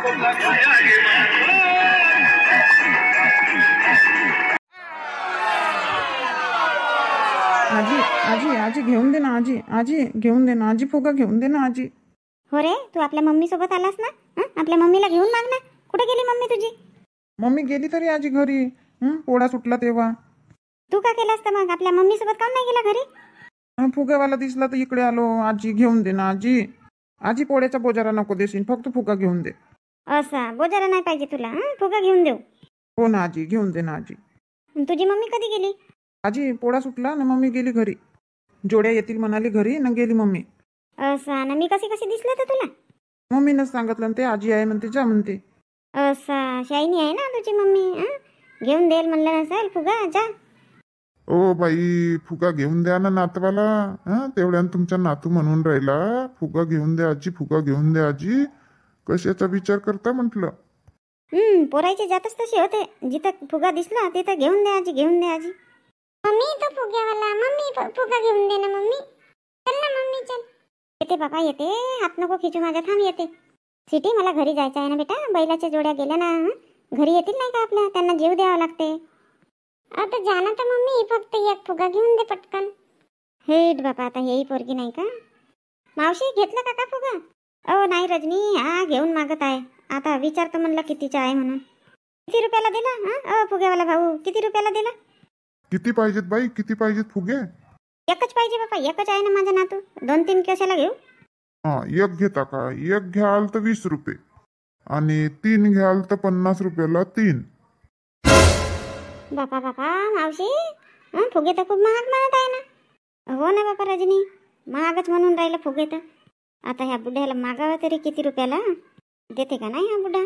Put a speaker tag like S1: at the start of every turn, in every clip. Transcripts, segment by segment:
S1: आजी आजी आजी घेऊन दे ना आजी आजी घेऊन दे ना आजी फुगा घेऊन दे ना आजी.
S2: हो रे, तू आपल्या मम्मी सोबत आलास ना? आपल्या मम्मीला घेऊन माग ना. कुठे गेली मम्मी तुझी?
S1: मम्मी गेली तरी आजी घरी. पोळा सुटला तेव्हा.
S2: तू का केलास तर मग? आपल्या मम्मी सोबत काऊन नाही गेला घरी?
S1: फुगावाला दिसला तर इकडे आलो. आजी घेऊन दे ना आजी. आजी पोळ्याचा बोजारा नको देशील, फक्त फुगा घेऊन दे.
S2: असा बोजारा नाही पाहिजे तुला? फुगा घेऊन देऊ.
S1: हो ना आजी, घेऊन दे ना आजी.
S2: तुझी मम्मी कधी गेली?
S1: आजी पोळा सुटला ना मम्मी गेली घरी. जोड्या येतील म्हणाली घरी ना गेली मम्मी.
S2: असा ना, मी कशी कशी दिसले तर तुला?
S1: मम्मीनंच सांगितलं ते आजी आहे म्हणते जा म्हणते.
S2: असा शायनी आहे ना तुझी मम्मी. घेऊन देईल म्हणलं नसेल फुगा. जा.
S3: ओ बाई, फुगा घेऊन द्या ना नातवाला. तेवढ्यानं तुमचा नातू म्हणून राहिला. फुगा घेऊन द्या आजी, फुगा घेऊन द्या आजी. कशाचा विचार करता म्हटलं?
S2: पोरायचे जातच तसे होते. जिथं फुगा दिसला तिथं घेऊन द्या आजी, घेऊन द्या आजी. मम्मी तो फुग्यावाला, मम्मी फुगा घेऊन दे ना मम्मी. चल ना मम्मी चल. येते बाबा येते. हात नको खिचू माझ्या, थांब येते. सिटी मला घरी जायचं आहे ना बेटा. बैलाच्या जोड्या गेल्या ना. घरी येतील नाही का आपल्या? त्यांना जीव द्यावा लागते. आता जाना तर मम्मी, फक्त एक फुगा घेऊन दे पटकन. हेट बाबा, आता हेही पोरगी नाही का? मावशी घेतला का फुगा? नाही रजनी, घेऊन मागत आहे. आता विचारतो म्हणलं कितीचा आहे म्हणून. किती रुपयाला दिला? फुग्यावाला भाऊ किती रुपयाला दिला?
S3: किती पाहिजेत बाई, किती पाहिजेत फुगे?
S2: एकच पाहिजे बाबा, एकच आहे ना माझा नातू. 2-3 कशाला घेऊ?
S3: एक घेता का? एक घ्याल तर 20 रुपये आणि 3 घ्याल तर 50 रुपयाला 3.
S2: बापा बापा मावशी, फुगे तर खूप महाग म्हणत आहे ना. हो ना बापा रजनी, महागच म्हणून राहिलं फुगे तर. आता ह्या बुड्याला मागावं तरी किती रुपयाला? देते का नाही हा बुड्डा?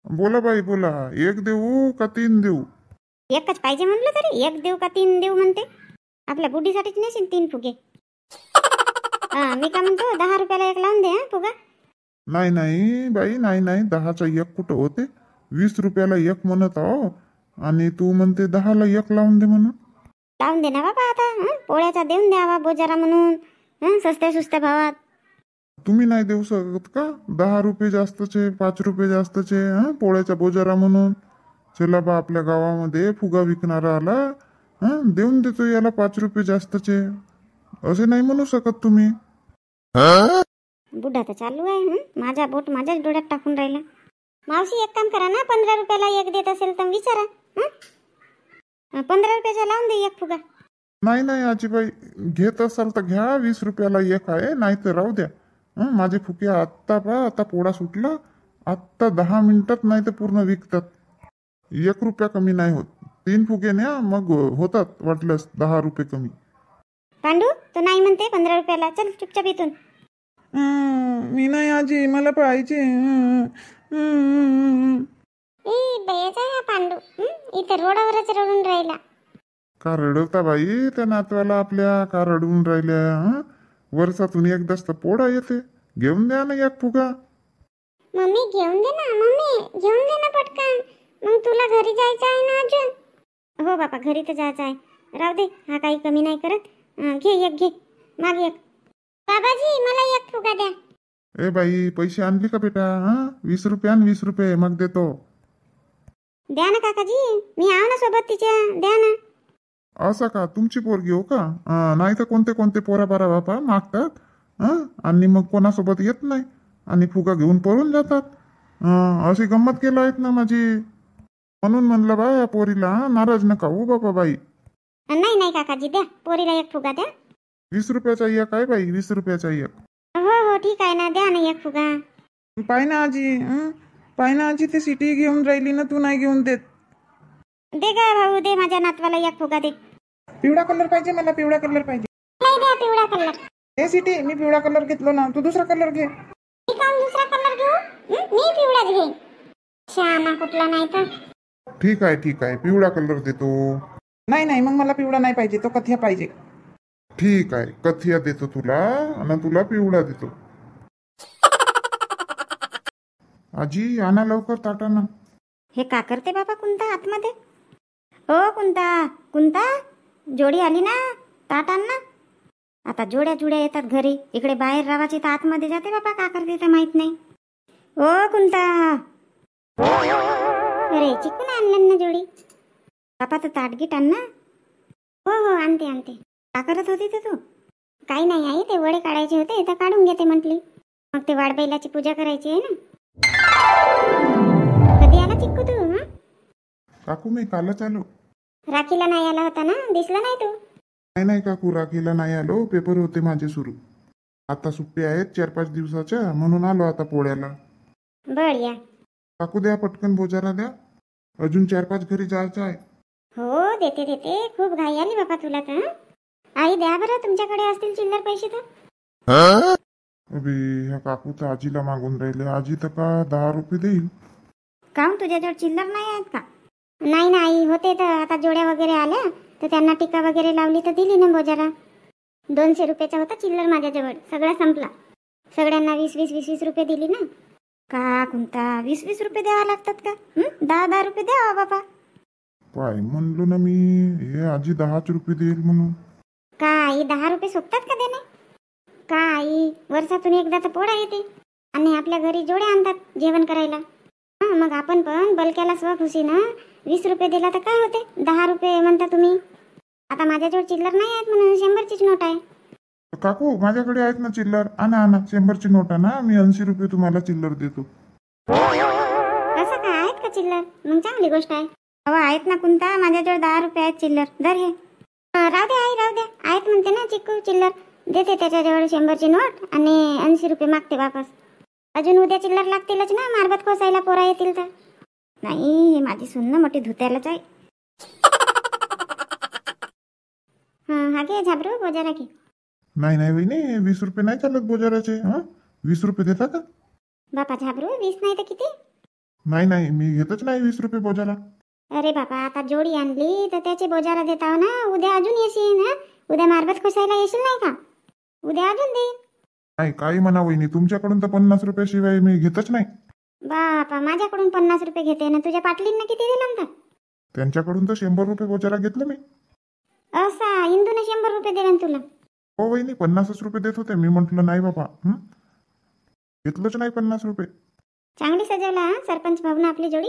S3: बोला बाई बोला, 1 देऊ का 3 देऊ?
S2: एकच पाहिजे म्हणलं तरी 1 देऊ का 3 देऊ म्हणते? आपल्या बुड्डीसाठीच नेशील 3 फुगे. मी का म्हणतो 10 रुपयाला 1 लावून दे फुगा.
S3: नाही नाही बाई, नाही नाही, 10चा 1 कुठं होते? 20 रुपयाला 1 म्हणत आहो आणि तू म्हणते 10ला 1 लावून दे म्हणून.
S2: लावून दे ना बाबा आता. पोळ्याचा देऊन द्यावा बोजारा म्हणून, सस्त्या सुस्त्या भावात.
S3: तुम्ही नाही देऊ शकत का? 10 रुपये जास्तचे, 5 रुपये जास्तचे पोळ्याचा बोजारा म्हणून. चला बा, आपल्या गावामध्ये फुगा विकणारा आला, देऊन देतो याला 5 रुपये जास्तचे. असे नाही म्हणू शकत तुम्ही.
S2: बुड्ढा तर चालू आहे. माझा बोट माझ्याच डोळ्यात टाकून राहिला. मावशी एक काम करा ना, 15 रुपयाला 1 देत असेल तर विचारा. 15 रुपयाचा लावून दे 1 फुगा.
S3: नाही नाही आजीबाई, घेत असाल तर घ्या. 20 रुपयाला 1 आहे, नाही तर राहू द्या. माझे फुगे आता पोळा सुटला, आत्ता 10 मिनिटात नाही तर पूर्ण विकतात. 1 रुपया कमी नाही होत. 3 फुगे न्या, मग होतात वाटल्यास 10 रुपये कमी.
S2: पांडू तो नाही म्हणते 15 रुपयाला. चल चुपचाप इथून.
S1: मी नाही आजी, मला पाहिजे.
S2: पांडू इथं रोडावरच रडून राहिला.
S3: का रडवता बाई त्या नातवाला आपल्या? का रडवून राहिल्या? वर्षातून एकदाच तर पोळा येते. घेऊन द्या ना 1 फुगा.
S2: मम्मी घेऊन दे ना, मम्मी घेऊन दे ना पटकन. मग तुला घरी जायचं आहे ना अजून? हो बापा, घरी तर जायचं आहे. राहू दे, हा काही कमी नाही करत. घे 1 घे, माग 1. बाबाजी मला 1 फुगा द्या.
S3: ए बाई, पैसे आणले का बेटा? 20 रुपये आण, 20 रुपये मग देतो.
S2: द्या ना काकाजी, मी आव ना सोबत तिच्या. द्या ना.
S3: असं का? तुमची पोरगी हो का? नाही तर कोणते कोणते पोरा बारा बापा मागतात आणि मग कोणासोबत येत नाही आणि फुगा घेऊन पळून जातात. अशी गंमत केलं आहेत ना माझी. म्हणून म्हणलं बा, या पोरीला नाराज नका हो बापा बाई.
S2: नाही नाही काकाजी, द्या पोरीला 1 फुगा द्या.
S3: 20 रुपयाचा 1 आहे बाई, 20 रुपयाचा 1.
S2: हो ठीक आहे ना, द्या ना 1 फुगा.
S1: पाय ना आजी, पाय ना आजी, ते सिटी घेऊन राहिली ना, तू नाही घेऊन देत.
S2: दे गा भाऊ, दे माझ्या नातवाला 1 फुगा दे.
S1: पिवळा कलर पाहिजे मला, पिवळा कलर पाहिजे.
S2: नाही द्या पिवळा कलर.
S1: हे सिटी, मी पिवळा कलर घेतलो ना, तू दुसरा कलर घे.
S2: मी काऊन दुसरा कलर घेऊ? मी पिवळाच घेईन. श्यामा कुठला नाही तर.
S3: ठीक आहे, पिवळा कलर देतो.
S1: नाही नाही, मग मला पिवळा नाही पाहिजे, तो कथिया पाहिजे.
S3: ठीक आहे, कथिया देतो तुला आणि तुला पिवळा देतो. आजी आणा लवकर ताटाना.
S2: हे का करते बाबा कुंता आतमध्ये? हो कुंता जोडी आली ना, ताट आण ना. आता जोड्या येतात घरी. इकडे बाहेर रावाची तर आतमध्ये जाते बाबा. का करते तर माहित नाही. ओ कुंता, अरे चिकून आणलं ना जोडी. बापा तर ताटगीट आण ना. हो हो आणते आणते. का करत होती तर तू? काही नाही आई, ते वडे काढायचे होते तर काढून घेते म्हटली. मग ते वाडबैलाची पूजा करायची आहे ना. कधी आला चिक्कू तू? हं?
S3: काकू मी कालच आलो.
S2: राखीला नाही आला होता ना, दिसला नाही तू.
S3: नाही काकू, राखीला नाही आलो, पेपर होते माझे सुरू. आता सुट्टी आहेत 4-5 दिवसाच्या, म्हणून आलो आता पोळ्याला.
S2: बर या.
S3: काकू द्या पटकन बोजारा द्या, अजून 4-5 घरी जायचं आहे.
S2: हो देते देते, खूप घाई आली बाबा तुला तर. हं? आई द्या बरं, तुमच्याकडे असतील चिल्लर पैसे तर.
S3: अबे ह्या काकू तर आजीला मागून राहिले. आजी तर का 10 रुपये देईल.
S2: काहून तुझ्याजवळ चिल्लर नाही आहेत का? नाही ना आई, होते तर आता जोड्या वगैरे आल्या तर त्यांना टीका वगैरे लावली तर दिली ना बोजारा. 200 रुपयाचा होता चिल्लर माझ्याजवळ, सगळा संपला. सगळ्यांना 20-20 रुपये दिली ना. का कोणता 20-20 रुपये द्यावा लागतात का? 10-10 रुपये द्यावा बाबा.
S3: पाय म्हणलो ना मी, हे आजी 10 रुपये देईल म्हणून.
S2: का आई 10 रुपये सोपतात का देणे? का आई, वर्षातून एकदा तर पोळा येते आणि आपल्या घरी जोडे आणतात जेवण करायला. मग आपण पण बलक्याला स्वखुशीनं 20 रुपये दिला तर काय होते? 10 रुपये म्हणता तुम्ही. आता माझ्याजवळ चिल्लर नाही आहेत म्हणून 100चीच नोट आहे.
S3: काकू माझ्याकडे आहेत ना चिल्लर, आणा 100ची नोट आणा, मी 80 रुपये तुम्हाला चिल्लर देतो.
S2: कसं काय, आहेत का चिल्लर? मग चांगली गोष्ट आहे. अहो आहेत ना कुंता, माझ्याजवळ 10 रुपये आहेत चिल्लर. धर हे. राहू द्या आई, राहू द्या. आहेत म्हणते ना चिक्कू चिल्लर. देते त्याच्याजवळ 100ची नोट आणि 80 रुपये मागते वापस. अजून उद्या चिल्लर लागतीलच ना, मारबत खोसायला पोरा येतील तर. नाही, हे माझी सुन्न मोठी धुत्यालाच आहे. हा घे झाबरू, बोजारा घे.
S3: नाही वहिनी, 20 रुपये नाही चालत बोजाराचे. 20 रुपये देता का?
S2: बापा झाबरू, 20 नाही तर किती?
S3: नाही मी घेतच नाही 20 रुपये बोजारा.
S2: अरे बाबा, आता जोडी आणली तर त्याचे बोजारा देताव ना. उद्या अजून येशील ना, उद्या मारबत खोसायला येशील नाही का? उद्या अजून देईन.
S3: नाही काही म्हणा वहिनी, तुमच्याकडून तर 50 रुपयाशिवाय मी घेतच नाही.
S2: बापा, माझ्याकडून 50 रुपये घेते ना, तुझ्या पाटलींना किती दिलं तर?
S3: त्यांच्याकडून तर 100 रुपये बोजारा घेतलं मी.
S2: असा इंदूने 100 रुपये दिले ना तुला?
S3: हो वहिनी, 50 रुपये देत होते. मी म्हटलं नाही बाबा, घेतलंच नाही 50 रुपये.
S2: चांगली सजवला हा सरपंच भाऊनं आपली जोडी.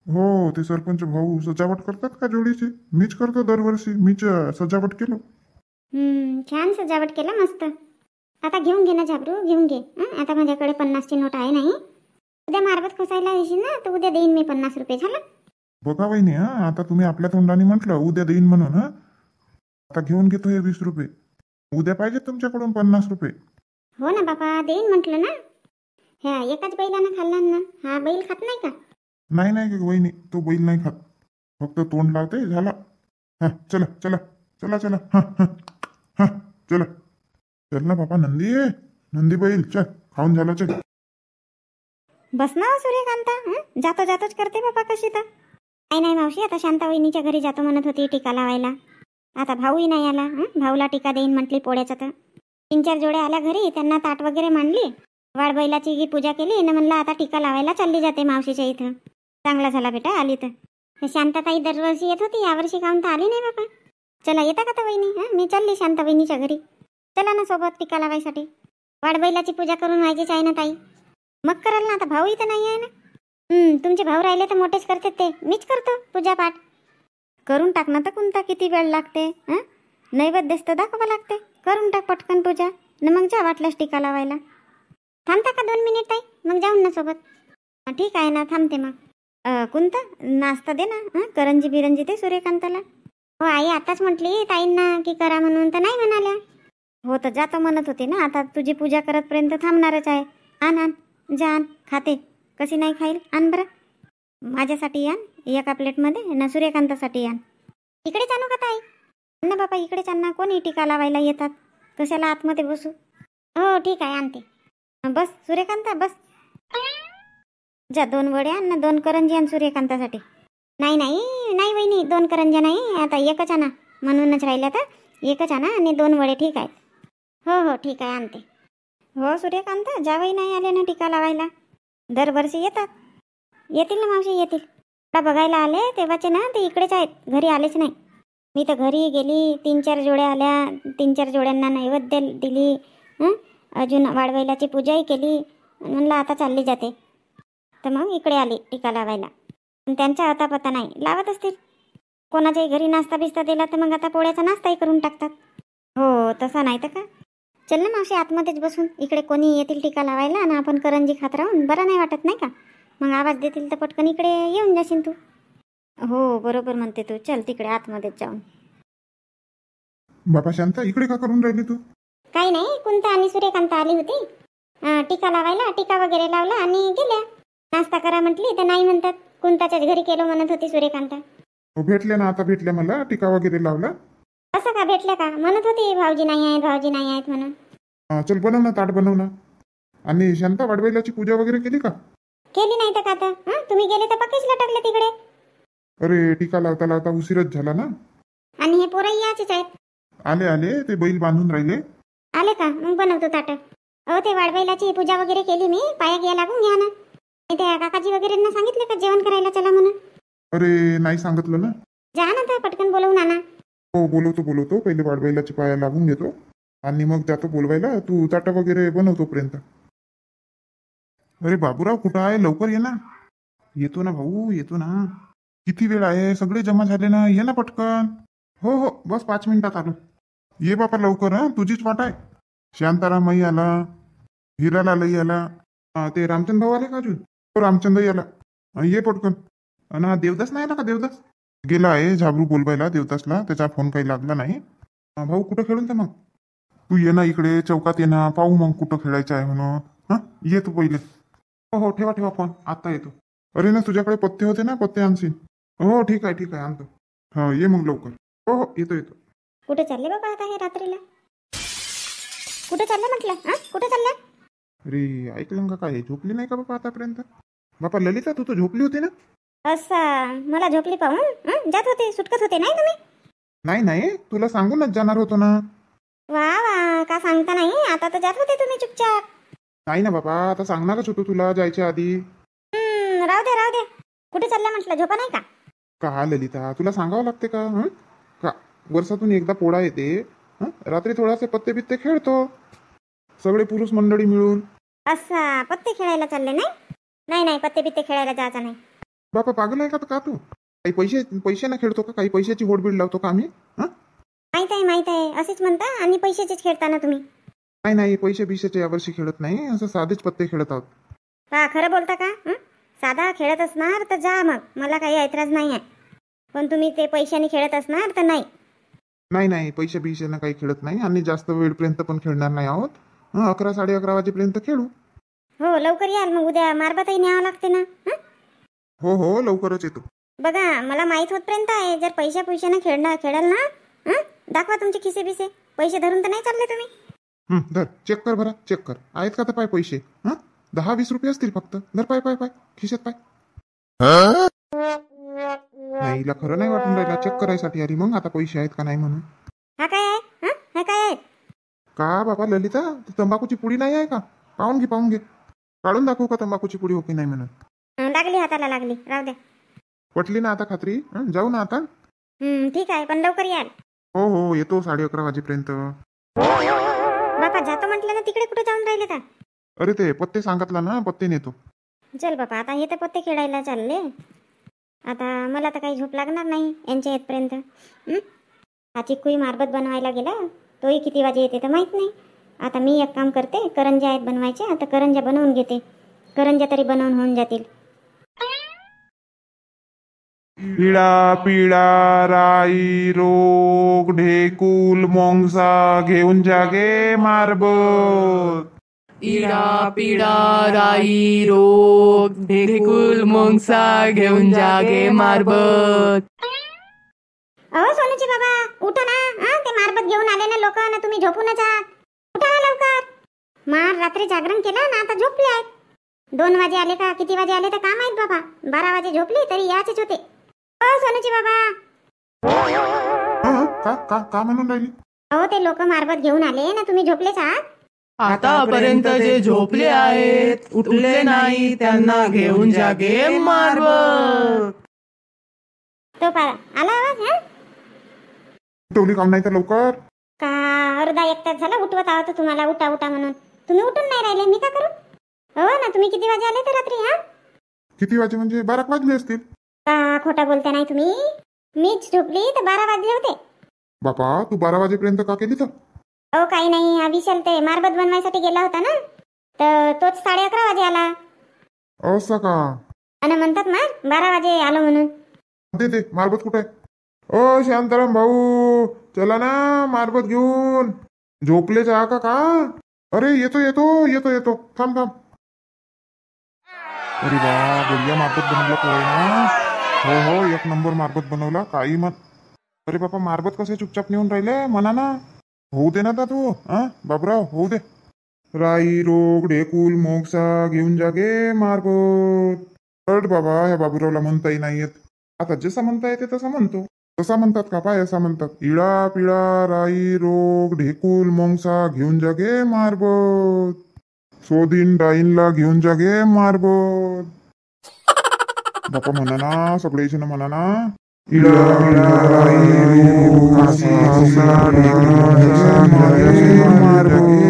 S3: हो, ते सरपंच भाऊ सजावट करतात का जोडीची? मीच करतो दरवर्षी, मीच सजावट केलो.
S2: छान सजावट केला, मस्त. आता घेऊन घे ना झाबरू, घेऊन घे. आता माझ्याकडे 50ची नोट आहे नाही. उद्या मारबत खोसायला येशील ना, तर उद्या देईन मी 50 रुपये. झालं?
S3: बघा वहिनी, आता तुम्ही आपल्या तोंडाने म्हटलं उद्या देईन म्हणून. आता घेऊन घेतो हे 20 रुपये. उद्या पाहिजे तुमच्याकडून 50 रुपये.
S2: हो ना बाबा, देईन म्हटलं ना. ह्या एकाच बैलानं खाल्ला ना, हा बैल खात नाही का?
S3: नाही वहिनी, तो बैल नाही खात, फक्त तोंड लावते, झाला. चला चला चला चला. चला चल ना बाबा, नंदी बैल, चल खाऊन झाला, चल.
S2: बस ना सूर्यकांता, जातोच करते बाबा कशी तर. नाही मावशी, आता शांता वहिनीच्या घरी जातो म्हणत होती टीका लावायला. आता भाऊही नाही आला. भाऊला टीका देईन म्हटली पोळ्याचं तर. 3-4 जोड्या आल्या घरी, त्यांना ताट वगैरे मांडली, वाडबैलाची पूजा केली ना. म्हणलं आता टीका लावायला चालली जाते मावशीच्या इथं. चांगला झाला बेटा आली तर. शांताताई दरवर्षी येत होती, यावर्षी काहून तर आली नाही बाबा. चला येता का तर वहिनी? मी चालली शांता वहिनीच्या घरी. चला ना सोबत टीका लावायसाठी. वाडबैलाची पूजा करून व्हायचीच आहे ना ताई. मग कराल ना, आता भाऊ इथं नाही आहे ना. तुमचे भाऊ राहिले तर मोठेच करते, ते मीच करतो पूजा पाठ. करून टाक ना तर कोणता, किती वेळ लागते? नैवेद्यच तर दाखवा लागते. करून टाक पटकन पूजा न, मग जा वाटल्यास टीका लावायला. थांबता का 2 मिनिट ताई? मग जाऊन ना सोबत. ठीक आहे ना, थांबते मग. कोणता नाश्ता दे ना, करंजी बिरंजी दे सूर्यकांताला. हो आई, आताच म्हटली ताईंना की करा म्हणून, तर नाही म्हणाल्या. हो तर जातो म्हणत होते ना, आता तुझी पूजा करतपर्यंत थांबणारच आहे. आण जा, खाते. कशी नाही खाईल? आण बरं. माझ्यासाठी आण एका प्लेटमध्ये, ना सूर्यकांतासाठी आण. इकडेच आणू का ताई? ना बाबा, इकडेच आण ना, कोणी टीका लावायला येतात, कशाला आतमध्ये बसू. हो ठीक आहे, आणते. बस सूर्यकांता बस. जा 2 वडे आण ना, 2 करंजी आण सूर्यकांतासाठी. नाही वहिनी, 2 करंज्या नाही, आता एकच आणा, म्हणूनच राहिल्या तर. एकच आणा आणि 2 वडे, ठीक आहे? हो ठीक आहे, आणते. हो सूर्यकांता, जावई नाही आले ना टीका लावायला. दरवर्षी येतील ना मावशी, येतील. बघायला आले तेव्हाचे ना, ते इकडेच आहेत, घरी आलेच नाही. मी तर घरी गेली, 3-4 जोड्या आल्या, 3-4 जोड्यांना नैवेद्य दिली. अजून वाडबैलाची पूजाही केली. म्हणलं आता चालली जाते. तर मग इकडे आली टीका लावायला. पण त्यांच्या आता पता नाही लावत असतील. कोणाच्याही घरी नाश्ता बिस्ता दिला तर मग आता पोळ्याचा नाश्ताही करून टाकतात. हो तसा नाही तर का. चल ना मावशी आतमध्येच बसून, इकडे कोणी येतील टीका लावायला आणि आपण करंजी खात राहून बरं नाही वाटत नाही का. मग आवाज देतील तर पटकन इकडे येऊन जाशील तू. हो बरोबर म्हणते तू, चल तिकडे आतमध्येच जाऊन.
S3: बाबा शांता इकडे का करून राहिली तू?
S2: काही नाही, कुंता आणि सूर्यकांता आली होती टीका लावायला. टीका वगैरे लावला आणि गेल्या. नाश्ता करा म्हटली तर नाही म्हणतात. कुंताच्याच घरी केलो म्हणत होती सूर्यकांता.
S3: भेटल्या ना आता, भेटल्या मला टीका वगैरे लावला.
S2: असं का भेटल्या का? म्हणत होती भाऊजी नाही आहेत, भाऊजी नाही आहेत म्हणून.
S3: चल बनव ना, ताट बनव ना. आणि शांता वाडवैलाची पूजा वगैरे केली का?
S2: केली नाही तर का आता तुम्ही गेले तर पक्केच लटकले तिकडे.
S3: अरे टीका लावता लावता उशीरच झाला ना.
S2: आणि हे पोरही याचेच आहेत.
S3: आले आले, ते बैल बांधून राहिले.
S2: आले का? मग बनवतो ताट. अहो ते वाडबैलाची पूजा वगैरे केली मी, पाया घ्या लागून घ्या ना. त्या काकाजी वगैरेंना सांगितले का जेवण करायला चला म्हणून?
S3: अरे नाही सांगितलं ना.
S2: जा ना तर पटकन बोलवून आणा.
S3: हो बोलवतो, पहिले वाडबैलाची पाया लागून घेतो आणि मग जातो बोलवायला. तू ताट वगैरे बनवतोपर्यंत. अरे बाबूराव कुठं आहे? लवकर ये ना. येतो ना भाऊ, येतो ना. किती वेळ आहे? सगळे जमा झाले ना, ये ना पटकन. हो हो बस 5 मिनिटात आलो. ये बापा लवकर. तुझीच वाट आहे. शांतारामही आला, हिरालालही आला. ते रामचंद भाऊ आले का अजून? हो रामचंदही आला. ये पटकन. आणि हा देवदास नाही आला का? देवदास गेला आहे झाबरू बोलवायला देवदासला, त्याचा फोन काही लागला नाही. भाऊ कुठं खेळून तर मग तू ये ना इकडे चौकात ये ना, पाहू मग कुठं खेळायचं आहे म्हणून. ये तू पहिले. हो हो ठेवा फोन, आता येतो. अरे ना तुझ्याकडे पत्ते होते ना, पत्ते आणशील? हो ठीक आहे आणतो. हा ये मग लवकर. हो हो येतो.
S2: कुठे चालले बाबा आता हे रात्रीला? कुठे चालले म्हटलं? कुठे चालल्या?
S3: अरे ऐकलं का काय? झोपली नाही का बाबा आतापर्यंत? बापा ललिता तू तर झोपली होती ना?
S2: असं मला झोपली पाहून जात होते, सुटकत होते नाही तुम्ही?
S3: नाही तुला सांगूनच जाणार होतो ना.
S2: वा वा, का सांगता नाही? आता तर जात होते तुम्ही चुपचाप.
S3: नाही ना बाबा, आता सांगणारच होतो तुला जायच्या आधी.
S2: राहू दे. कुठे चालल्या म्हटलं? झोपा नाही का?
S3: का ललिता तुला सांगावं लागते का? का वर्षातून एकदा पोळा येते. रात्री थोडासे पत्ते बित्ते खेळतो सगळे पुरुष मंडळी मिळून.
S2: असा पत्ते खेळायला चालले? नाही पत्ते बित्ते खेळायला जायचं नाही.
S3: बापा पागल आहे का तू? काही पैसे ना खेळतो का? काही पैशाची होडबीड लावतो का आम्ही?
S2: माहित आहे असेच म्हणता आणि पैशाचेच खेळता ना तुम्ही?
S3: नाही पैसे बिशाचे यावर्षी खेळत नाही, असं साधेच पत्ते खेळत आहोत.
S2: का खरं बोलता का? साधा खेळत असणार तर जा, मग मला काही ऐतराज नाही आहे. पण तुम्ही ते पैशाने खेळत असणार तर नाही.
S3: नाही पैसे बिशाने काही खेळत नाही आणि जास्त वेळपर्यंत पण खेळणार नाही आहोत. 11 11:30 वाजेपर्यंत खेळू.
S2: हो लवकर याल, मग उद्या मारबातही न्यावं लागते ना.
S3: हो लवकरच येतो.
S2: बघा मला माहित होतपर्यंत आहे, जर पैशाने खेळाल ना दाखवा तुमचे खिसे बिसे. पैसे धरून तर नाही चालले तुम्ही?
S3: धर चेक कर बरं, चेक कर आहेत का तर पाय पैसे. 10-20 रुपये असतील फक्त. धर पाय खिशात पाय. नाही हिला खरं नाही वाटून राहिला, चेक करायसाठी आली मग आता पैसे आहेत का नाही म्हणून.
S2: हा काय आहे? हा काय आहे?
S3: का बाबा ललिता तंबाखूची पुडी नाही आहे का? पाहून घे. काढून दाखवू का तंबाखूची पुडी हो की नाही म्हणून?
S2: लागली हाताला लागली, राहू द्या.
S3: पटली ना आता खात्री? जाऊ ना आता?
S2: ठीक आहे पण लवकर याल.
S3: हो येतो 11:30 वाजेपर्यंत.
S2: बापा जातो म्हटलं ना, तिकडे कुठे जाऊन राहिले का?
S3: अरे ते पत्ते सांगितला ना, पत्ते नेतो.
S2: चल बापा आता हे तर पत्ते खेळायला चालले. आता मला तर काही झोप लागणार नाही यांच्या येतपर्यंत. हा चिक्कूही मारबत बनवायला गेला, तोही किती वाजे येते तर माहित नाही. आता मी एक काम करते, करंज्या आहेत बनवायच्या, आता करंज्या बनवून घेते. करंज्या तरी बनवून होऊन जातील.
S3: पिळा पिळा राई रोग ढेकुल मोंगसा घेऊन जागे मारबत.
S4: इडा पिडा राई रोग ढेकुल मोंगसा घेऊन जागे मारबत.
S2: अहो सोनूची बाबा उठा ना. ते मारबत घेऊन आले ना लोक ना, तुम्ही झोपूनच आहात. उठा ना लवकर. मार रात्री जागरण केलं ना, आता झोपले आहेत. 2 वाजे आले का किती वाजे आले तर काम आहेत बाबा. 12 वाजे झोपले तरी याचेच होते. ओ सोनूची बाबा.
S3: का म्हणून राहिली?
S2: अहो ते लोक मारबत घेऊन आले ना, तुम्ही झोपलेच आहात.
S4: आतापर्यंत जे झोपले आहेत उठले नाही त्यांना घेऊन जागे मारबत.
S2: तो पारा आला आवाज.
S3: उठवली काम नाही तर लवकर.
S2: का अर्धा 1 तास झाला उठवत आहोत तुम्हाला, उठा म्हणून. तुम्ही उठून नाही राहिले, मी का करू? हो ना, तुम्ही किती वाजे आले तर रात्री?
S3: किती वाजे म्हणजे 12 वाजले असतील.
S2: का खोटा बोलता नाही तुम्ही? मीच झोपली तर 12 वाजले होते.
S3: बापा तू 12 वाजेपर्यंत का केली तर?
S2: अहो काही नाही, हा विशाल ते मारबत बनवायसाठी गेला होता ना, तर तोच 11:30 वाजे आला
S3: असं का?
S2: आणि म्हणतात ना 12 वाजे आलो म्हणून.
S3: दे मारबत कुठे आहे? ओ शांताराम भाऊ, चला ना मारबत घेऊन. झोपले जा का? अरे येतो येतो येतो येतो, थांब थांब. अरे वा, बढिया मारबत बनवला पोरांना. हो हो, एक नंबर मारबत बनवला. काही म्हण. अरे बापा, मारबत कसे चुपचाप नेऊन राहिले, म्हणा ना. होऊ दे ना तू. बाबराव, होऊ दे. राई रोग ढेकूल मोगसा घेऊन जागे मारबत. अट बाबा, ह्या बाबूरावला म्हणताही नाही येत. आता जसा म्हणता येते तसा म्हणतो. तसा म्हणतात का? पाय असा म्हणतात. इळा पिळा राई रोग ढेकूल मोंगसा घेऊन जागे मारबत. सोदीन डाईनला घेऊन जागे मारबत. बापा म्हणा ना, सगळे जण म्हणा ना. इळा पिळा राई रोग मोंगसा ढेकूल मारबत.